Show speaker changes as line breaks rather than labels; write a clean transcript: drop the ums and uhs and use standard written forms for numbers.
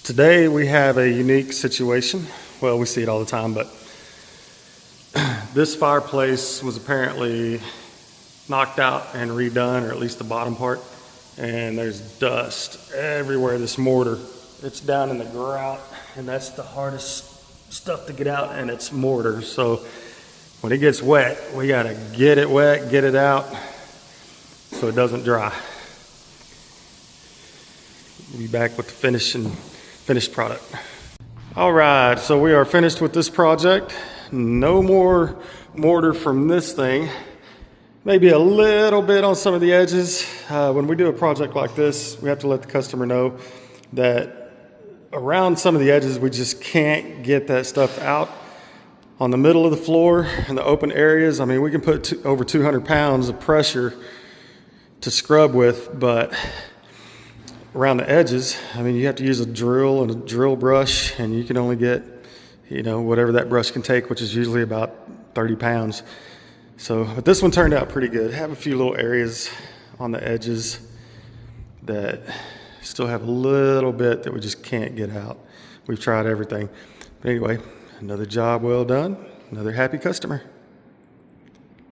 Today we have a unique situation. Well, we see it all the time, but this fireplace was apparently knocked out and redone, or at least the bottom part, and there's dust everywhere. This mortar, it's down in the grout, and that's the hardest stuff to get out, and it's mortar. So when it gets wet, we gotta get it wet, get it out so it doesn't dry. We'll be back with the finished product. All right, so we are finished with this project. No more mortar from this thing. Maybe a little bit on some of the edges. When we do a project like this, we have to let the customer know that around some of the edges, we just can't get that stuff out. On the middle of the floor and the open areas, I mean, we can put over 200 pounds of pressure to scrub with, but around the edges, I mean, you have to use a drill and a drill brush, and you can only get, whatever that brush can take, which is usually about 30 pounds. So, but this one turned out pretty good. Have a few little areas on the edges that still have a little bit that we just can't get out. We've tried everything. But anyway, another job well done, another happy customer.